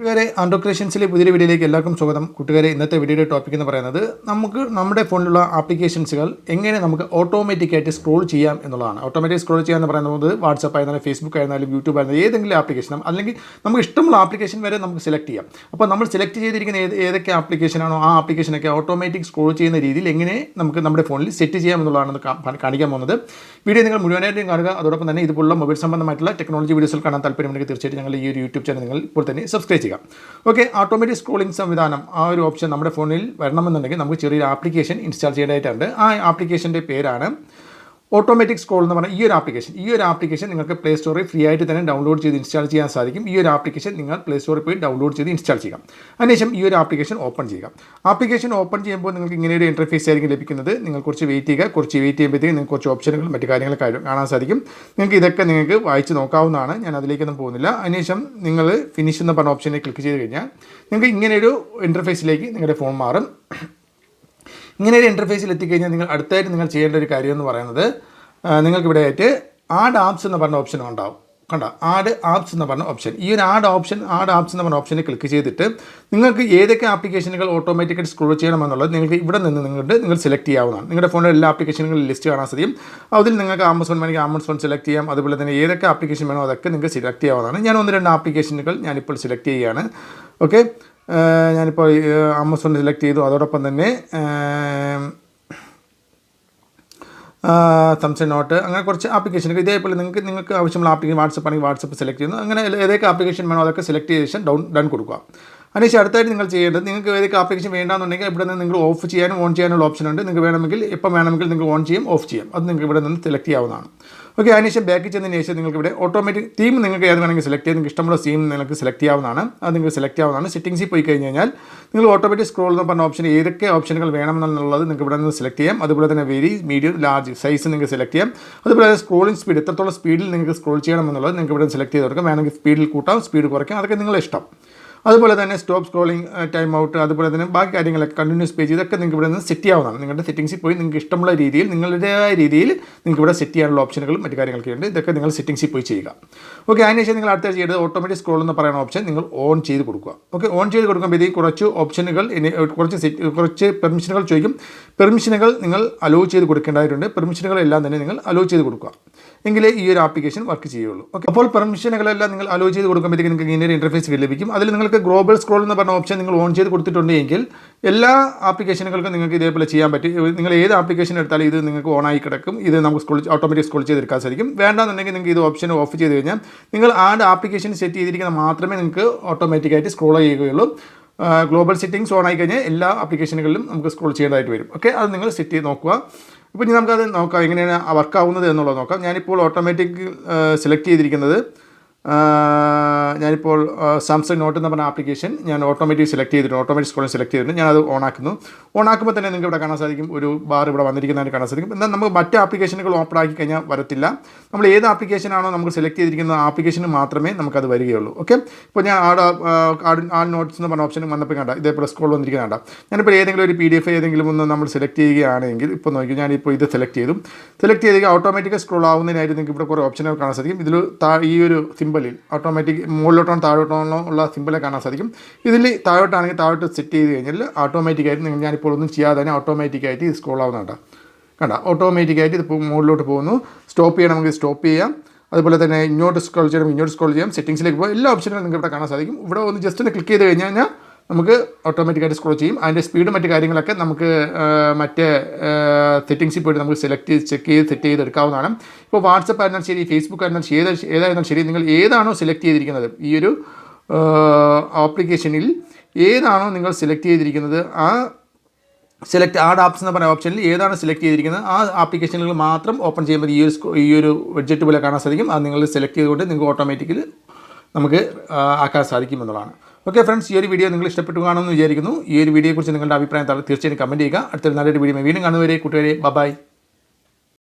കൂട്ടുകാരെ ആൻഡ്രോ ക്രിയേഷൻസിലെ പുതിയൊരു വീഡിയോയിലേക്ക് എല്ലാവർക്കും സ്വാഗതം. കൂട്ടുകാരെ, ഇന്നത്തെ വീഡിയോയുടെ ടോപ്പിക് എന്ന് പറയുന്നത് നമുക്ക് നമ്മുടെ ഫോണിലുള്ള ആപ്ലിക്കേഷൻസുകൾ എങ്ങനെ നമുക്ക് ഓട്ടോമാറ്റിക്കായിട്ട് സ്ക്രോൾ ചെയ്യാം എന്നുള്ളതാണ്. ഓട്ടോമാറ്റിക് സ്ക്രോൾ ചെയ്യാൻ എന്ന് പറയുന്നത് വാട്സപ്പ് ആയിരുന്നാലും ഫേസ്ബുക്ക് ആയിരുന്നാലും യൂട്യൂബ് ആയിരുന്നാലും ഏതെങ്കിലും ആപ്ലിക്കേഷൻ അല്ലെങ്കിൽ നമുക്ക് ഇഷ്ടമുള്ള ആപ്ലിക്കേഷൻ വരെ നമുക്ക് സെലക്ട് ചെയ്യാം. അപ്പോൾ നമ്മൾ സെലക്ട് ചെയ്തിരിക്കുന്ന ഏതൊക്കെ ആപ്ലിക്കേഷനാണോ ആ ആപ്ലിക്കേഷനൊക്കെ ഓട്ടോമാറ്റിക് സ്ക്രോൾ ചെയ്യുന്ന രീതിയിൽ എങ്ങനെ നമുക്ക് നമ്മുടെ ഫോണിൽ സെറ്റ് ചെയ്യാം എന്നുള്ളതാണ് കാണിക്കാൻ പോകുന്നത്. വീഡിയോ നിങ്ങൾ മുഴുവനായിട്ടും കാണുക. അതോടൊപ്പം തന്നെ ഇതുപോലുള്ള മൊബൈൽ സംബന്ധമായിട്ടുള്ള ടെക്നോളജി വീഡിയോസിൽ കാണാൻ താല്പര്യമുണ്ടെങ്കിൽ തീർച്ചയായിട്ടും ഞങ്ങൾ ഈ ഒരു യൂട്യൂബ് ചാനൽ നിങ്ങൾ ഇപ്പോൾ തന്നെ സബ്സ്ക്രൈബ് ചെയ്യുക. ഓക്കെ, ഓട്ടോമാറ്റിക് സ്ക്രോളിംഗ് സംവിധാനം ആ ഒരു ഓപ്ഷൻ നമ്മുടെ ഫോണിൽ വരണമെന്നുണ്ടെങ്കിൽ നമുക്ക് ചെറിയൊരു ആപ്ലിക്കേഷൻ ഇൻസ്റ്റാൾ ചെയ്യേണ്ടതായിട്ടുണ്ട്. ആ ആപ്ലിക്കേഷൻ്റെ പേരാണ് ഓട്ടോമാറ്റിക് സ്ക്രോൾ എന്ന് പറഞ്ഞാൽ ഈ ഒരു ആപ്ലിക്കേഷൻ നിങ്ങൾക്ക് പ്ലേ സ്റ്റോറിൽ ഫ്രീ ആയിട്ട് തന്നെ ഡൗൺലോഡ് ചെയ്ത് ഇൻസ്റ്റാൾ ചെയ്യാൻ സാധിക്കും. ഈ ഒരു ആപ്ലിക്കേഷൻ നിങ്ങൾ പ്ലേ സ്റ്റോറിൽ പോയി ഡൗൺലോഡ് ചെയ്ത് ഇൻസ്റ്റാൾ ചെയ്യാം. അതിനുശേഷം ഈ ഒരു ആപ്ലിക്കേഷൻ ഓപ്പൺ ചെയ്യുക. ആപ്ലിക്കേഷൻ ഓപ്പൺ ചെയ്യുമ്പോൾ നിങ്ങൾക്ക് ഇങ്ങനെ ഒരു ഇൻ്റർഫേസ് ആയിരിക്കും ലഭിക്കുന്നത്. നിങ്ങൾ കുറച്ച് വെയിറ്റ് ചെയ്യുമ്പോഴത്തേക്കും നിങ്ങൾക്ക് കുറച്ച് ഓപ്ഷനുകൾ മറ്റു കാര്യങ്ങളൊക്കെ കാണാൻ സാധിക്കും. നിങ്ങൾക്ക് വായിച്ച് നോക്കാവുന്നതാണ്. ഞാൻ അതിലേക്കൊന്നും പോകുന്നില്ല. അതിനുശേഷം നിങ്ങൾ ഫിനിഷ് എന്ന് പറഞ്ഞ ഓപ്ഷനിൽ ക്ലിക്ക് ചെയ്ത് കഴിഞ്ഞാൽ നിങ്ങൾക്ക് ഇങ്ങനെയൊരു ഇൻ്റർഫേസിലേക്ക് നിങ്ങളുടെ ഫോൺ മാറും. ഇങ്ങനെ ഒരു ഇൻ്റർഫേസിൽ എത്തിക്കഴിഞ്ഞാൽ നിങ്ങൾ അടുത്തായിട്ട് നിങ്ങൾ ചെയ്യേണ്ട ഒരു കാര്യം എന്ന് പറയുന്നത് നിങ്ങൾക്ക് ഇവിടെ ആയിട്ട് ആഡ് ആപ്സ് എന്ന് പറഞ്ഞ ഓപ്ഷൻ ഉണ്ടാവും. ആഡ് ആപ്സ് എന്ന് പറഞ്ഞ ഓപ്ഷൻ. ഈ ഒരു ആഡ് ആപ്സ് എന്ന് പറഞ്ഞ ഓപ്ഷനിൽ ക്ലിക്ക് ചെയ്തിട്ട് നിങ്ങൾക്ക് ഏതൊക്കെ ആപ്ലിക്കേഷനുകൾ ഓട്ടോമാറ്റിക്കായിട്ട് സ്ക്രോൾ ചെയ്യണമെന്നുള്ളത് നിങ്ങൾക്ക് ഇവിടെ നിന്ന് നിങ്ങൾ സെലക്ട് ചെയ്യാവുന്നതാണ്. നിങ്ങളുടെ ഫോണിൽ എല്ലാ ആപ്ലിക്കേഷനുകളും ലിസ്റ്റ് കാണാൻ സാധിക്കും. അതിൽ നിങ്ങൾക്ക് ആമസോൺ സെലക്ട് ചെയ്യാം. അതുപോലെ തന്നെ ഏതൊക്കെ ആപ്ലിക്കേഷൻ വേണോ അതൊക്കെ നിങ്ങൾക്ക് സെലക്ട് ചെയ്യാവുന്നതാണ്. ഞാൻ 1-2 ആപ്ലിക്കേഷനുകൾ ഞാനിപ്പോൾ സെലക്ട് ചെയ്യുകയാണ്. ഓക്കെ, ഞാനിപ്പോൾ ആമസോൺ സെലക്ട് ചെയ്തു. അതോടൊപ്പം തന്നെ സംസങ് നോട്ട്, അങ്ങനെ കുറച്ച് ആപ്ലിക്കേഷനുകൾ ഇതേപോലെ നിങ്ങൾക്ക് ആവശ്യമുള്ള ആപ്ലിക്കേഷൻ വാട്സപ്പ് ആണെങ്കിൽ വാട്സപ്പ് സെലക്ട് ചെയ്യുന്നു. അങ്ങനെ ഏതൊക്കെ ആപ്ലിക്കേഷൻ വേണോ അതൊക്കെ സെലക്ട് ചെയ്ത ശേഷം ഡൺ കൊടുക്കുക. അതിനുശേഷം അടുത്തായിട്ട് നിങ്ങൾ ചെയ്യേണ്ടത് നിങ്ങൾക്ക് ഏതൊക്കെ ആപ്ലിക്കേഷൻ വേണ്ടാന്നുണ്ടെങ്കിൽ ഇവിടെ നിന്ന് നിങ്ങൾ ഓഫ് ചെയ്യാനും ഓൺ ചെയ്യാനുള്ള ഓപ്ഷൻ ഉണ്ട്. നിങ്ങൾക്ക് വേണമെങ്കിൽ എപ്പോൾ വേണമെങ്കിൽ നിങ്ങൾക്ക് ഓൺ ചെയ്യാം, ഓഫ് ചെയ്യാം. അത് നിങ്ങൾക്ക് ഇവിടെ നിന്ന് സെലക്ട് ചെയ്യാവുന്നതാണ്. ഓക്കെ, അതിനുശേഷം ബാക്ക് ചെന്നതിന് ശേഷം നിങ്ങൾക്ക് ഇവിടെ ഓട്ടോമാറ്റിക് തീം നിങ്ങൾക്ക് ഏത് വേണമെങ്കിൽ സെലക്ട് ചെയ്യാം. നിങ്ങൾക്ക് ഇഷ്ടമുള്ള തീം നിങ്ങൾക്ക് സെലക്ട് ചെയ്യാവുന്നതാണ്. അത് നിങ്ങൾക്ക് സെലക്ട് ചെയ്യാവുന്നതാണ്. സെറ്റിംഗ്സിൽ പോയി കഴിഞ്ഞാൽ നിങ്ങൾ ഓട്ടോമാറ്റിക് സ്ക്രോൾ എന്ന് പറഞ്ഞ ഓപ്ഷൻ ഏതൊക്കെ ഓപ്ഷനുകൾ വേണമെന്നുള്ളത് നിങ്ങൾക്ക് ഇവിടെ നിന്ന് സെലക്ട് ചെയ്യാം. അതുപോലെ തന്നെ വെരി, മീഡിയം, ലാർജ് സൈസ് നിങ്ങൾക്ക് സെലക്ട് ചെയ്യാം. അതുപോലെ തന്നെ സ്ക്രോളിംഗ് സ്പീഡ് എത്രത്തോളം സ്പീഡിൽ നിങ്ങൾക്ക് സ്ക്രോൾ ചെയ്യണമെന്നുള്ളത് നിങ്ങൾക്ക് ഇവിടെ സെലക്ട് ചെയ്ത് കൊടുക്കാം. വേണമെങ്കിൽ സ്പീഡിൽ കൂട്ടാം, സ്പീഡ് കുറയ്ക്കാം, അതൊക്കെ നിങ്ങളുടെ ഇഷ്ടം. അതുപോലെ തന്നെ സ്റ്റോപ്പ് സ്ക്രോളിംഗ്, ടൈം ഔട്ട്, അതുപോലെ തന്നെ ബാക്കി കാര്യങ്ങളൊക്കെ കണ്ടിന്യൂസ് പേജ് ഇതൊക്കെ നിങ്ങൾക്ക് ഇവിടെ നിന്ന് സെറ്റ് ചെയ്യാവുന്നതാണ്. നിങ്ങളുടെ സെറ്റിംഗ്സിൽ പോയി നിങ്ങൾക്ക് ഇഷ്ടമുള്ള രീതിയിൽ നിങ്ങളുടേതായ രീതിയിൽ നിങ്ങൾക്ക് ഇവിടെ സെറ്റ് ചെയ്യാനുള്ള ഓപ്ഷനുകളും മറ്റു കാര്യങ്ങളൊക്കെ ഉണ്ട്. ഇതൊക്കെ നിങ്ങൾ സെറ്റിംഗ്സിൽ പോയി ചെയ്യുക. ഓക്കെ, അതിനുശേഷം നിങ്ങൾ അടുത്ത ചെയ്യേണ്ടത് ഓട്ടോമാറ്റിക് സ്ക്രോൾ എന്ന് പറയുന്ന ഓപ്ഷൻ നിങ്ങൾ ഓൺ ചെയ്ത് കൊടുക്കുക. ഓക്കെ, ഓൺ ചെയ്ത് കൊടുക്കുമ്പോഴത്തേക്ക് കുറച്ച് ഓപ്ഷനുകൾ കുറച്ച് പെർമിഷനുകൾ ചോദിക്കും. പെർമിഷനുകൾ നിങ്ങൾ അലോ ചെയ്ത് കൊടുക്കേണ്ടതായിട്ടുണ്ട്. പെർമിഷനുകളെല്ലാം തന്നെ നിങ്ങൾ അലോ ചെയ്ത് കൊടുക്കുക. എങ്കിലേ ഈ ഒരു ആപ്ലിക്കേഷൻ വർക്ക് ചെയ്യുള്ളൂ. ഓക്കെ, അപ്പോൾ പെർമിഷനുകളെല്ലാം നിങ്ങൾ അലോ ചെയ്ത് കൊടുക്കുമ്പോഴത്തേക്ക് നിങ്ങൾക്ക് ഇങ്ങനെ ഒരു ഇൻ്റർഫേസ് ലഭിക്കും. അതിൽ നിങ്ങൾക്ക് ഗ്ലോബൽ സ്ക്രോൾ എന്ന് പറഞ്ഞ ഓപ്ഷൻ നിങ്ങൾ ഓൺ ചെയ്ത് കൊടുത്തിട്ടുണ്ടെങ്കിൽ എല്ലാ ആപ്ലിക്കേഷനുകൾക്കും നിങ്ങൾക്ക് ഇതേപോലെ ചെയ്യാൻ പറ്റും. നിങ്ങൾ ഏത് ആപ്ലിക്കേഷൻ എടുത്താലും ഇത് നിങ്ങൾക്ക് ഓണായി കിടക്കും. ഇത് നമുക്ക് ഓട്ടോമാറ്റിക് സ്ക്രോൾ ചെയ്തെടുക്കാൻ സാധിക്കും. വേണ്ടാന്നുണ്ടെങ്കിൽ നിങ്ങൾക്ക് ഇത് ഓപ്ഷൻ ഓഫ് ചെയ്ത് കഴിഞ്ഞാൽ നിങ്ങൾ ആപ്ലിക്കേഷൻ സെറ്റ് ചെയ്തിരിക്കുന്ന മാത്രമേ നിങ്ങൾക്ക് ഓട്ടോമാറ്റിക്കായിട്ട് സ്ക്രോൾ ചെയ്യുകയുള്ളൂ. ഗ്ലോബൽ സെറ്റിംഗ്സ് ഓൺ ആയി കഴിഞ്ഞാൽ എല്ലാ ആപ്ലിക്കേഷനുകളിലും നമുക്ക് സ്ക്രോൾ ചെയ്യേണ്ടതായിട്ട് വരും. ഓക്കെ, അത് നിങ്ങൾ സെറ്റ് ചെയ്ത് നോക്കുക. ഇപ്പോൾ ഇനി നമുക്കത് നോക്കാം എങ്ങനെയാണ് വർക്കാവുന്നത് എന്നുള്ളത് നോക്കാം. ഞാനിപ്പോൾ ഓട്ടോമാറ്റിക് സെലക്ട് ചെയ്തിരിക്കുന്നത് ഞാനിപ്പോൾ സാംസങ് നോട്ട് എന്ന് പറഞ്ഞ ആപ്ലിക്കേഷൻ ഞാൻ ഓട്ടോമാറ്റിക് സ്ക്രോളിംഗ് സെലക്ട് ചെയ്തിട്ടുണ്ട്. ഞാനത് ഓണാക്കുമ്പോൾ തന്നെ നിങ്ങൾക്ക് ഇവിടെ കാണാൻ സാധിക്കും, ഒരു ബാർ ഇവിടെ വന്നിരിക്കുന്നതായിട്ട് കാണാൻ സാധിക്കും. എന്നാൽ നമുക്ക് മറ്റ് ആപ്ലിക്കേഷനുകൾ ഓപ്പൺ ആക്കി കഴിഞ്ഞാൽ വരത്തില്ല. നമ്മൾ ഏത് ആപ്ലിക്കേഷനാണോ നമ്മൾ സെലക്ട് ചെയ്തിരിക്കുന്ന ആപ്ലിക്കേഷന് മാത്രമേ നമുക്കത് വരികയുള്ളൂ. ഓക്കെ, ഇപ്പോൾ ഞാൻ ആഡ് നോട്ട്സ് എന്ന് പറഞ്ഞ ഓപ്ഷൻ വന്നപ്പോൾ കണ്ട ഇതേപോലെ സ്ക്രോൾ വന്നിരിക്കുന്ന ഞാനിപ്പോൾ ഏതെങ്കിലും ഒരു PDF ഏതെങ്കിലും ഒന്ന് നമ്മൾ സെലക്ട് ചെയ്യുകയാണെങ്കിൽ ഇപ്പോൾ നോക്കി ഞാനിപ്പോൾ ഇത് സെലക്ട് ചെയ്ത് ഓട്ടോമാറ്റിക് സ്ക്രോൾ ആവുന്നതിനായിട്ട് നിങ്ങൾക്ക് ഇവിടെ കുറേ ഓപ്ഷനുകൾ കാണാൻ സാധിക്കും. ഇതിൽ ഈ ഒരു സിമ്പലിൽ ഓട്ടോമാറ്റിക് മുകളിലോട്ടാണ് താഴോട്ടാണോ ഉള്ള സിമ്പലെ കാണാൻ സാധിക്കും. ഇതിൽ താഴോട്ടാണെങ്കിൽ താഴോട്ട് സെറ്റ് ചെയ്ത് കഴിഞ്ഞാൽ ഓട്ടോമാറ്റിക്കായിട്ട് ഞാനിപ്പോൾ ഒന്നും ചെയ്യാതെ തന്നെ ഓട്ടോമാറ്റിക്കായിട്ട് ഇത് സ്ക്രോൾ ആവുന്നുണ്ട്. ഓട്ടോമാറ്റിക്കായിട്ട് ഇത് മുകളിലോട്ട് പോകുന്നു. സ്റ്റോപ്പ് ചെയ്യണമെങ്കിൽ സ്റ്റോപ്പ് ചെയ്യാം. അതുപോലെ തന്നെ ഇങ്ങോട്ട് സ്ക്രോൾ ചെയ്യാം. സെറ്റിംഗ്സിലേക്ക് പോകും. എല്ലാ ഓപ്ഷനുകളും നിങ്ങൾക്ക് ഇവിടെ കാണാൻ സാധിക്കും. ഇവിടെ ഒന്ന് ജസ്റ്റ് ഒന്ന് ക്ലിക്ക് ചെയ്ത് കഴിഞ്ഞാൽ നമുക്ക് ഓട്ടോമാറ്റിക്കായിട്ട് സ്ക്രോൾ ചെയ്യും. അതിൻ്റെ സ്പീഡ് മറ്റു കാര്യങ്ങളൊക്കെ നമുക്ക് മറ്റേ സെറ്റിംഗ്സിൽ പോയിട്ട് നമുക്ക് ചെക്ക് ചെയ്ത് സെറ്റ് ചെയ്തെടുക്കാവുന്നതാണ്. ഇപ്പോൾ വാട്സപ്പ് ആയിരുന്നാലും ശരി, ഫേസ്ബുക്ക് ആയിരുന്നാലും ശരി, ഏതായിരുന്നാലും ശരി, നിങ്ങൾ ഏതാണോ സെലക്ട് ചെയ്തിരിക്കുന്നത് ഈ ഒരു ആപ്ലിക്കേഷനിൽ ഏതാണോ നിങ്ങൾ സെലക്ട് ചെയ്തിരിക്കുന്നത് ആ ആഡ് ആപ്സ് എന്ന് പറയുന്ന ഓപ്ഷനിൽ ഏതാണ് സെലക്ട് ചെയ്തിരിക്കുന്നത് ആ ആപ്ലിക്കേഷനുകൾ മാത്രം ഓപ്പൺ ചെയ്യുമ്പോൾ ഈ ഒരു വെഡ്ജറ്റ് പോലെ കാണാൻ സാധിക്കും. അത് നിങ്ങൾ സെലക്ട് ചെയ്തുകൊണ്ട് നിങ്ങൾക്ക് ഓട്ടോമാറ്റിക്കലി നമുക്ക് ആക്കാൻ സാധിക്കുമെന്നുള്ളതാണ്. ഓക്കെ ഫ്രണ്ട്സ്, ഈ ഒരു വീഡിയോ നിങ്ങൾ ഇഷ്ടപ്പെട്ടു കാണുമെന്ന് വിചാരിക്കുന്നു. ഈ ഒരു വീഡിയോയെക്കുറിച്ച് നിങ്ങളുടെ അഭിപ്രായം തീർച്ചയായും കമൻറ്റ് ചെയ്യുക. അടുത്തൊരു നല്ലൊരു വീഡിയോ വീണ്ടും കാണുന്നവരെ കൂട്ടുകാരെ ബൈ.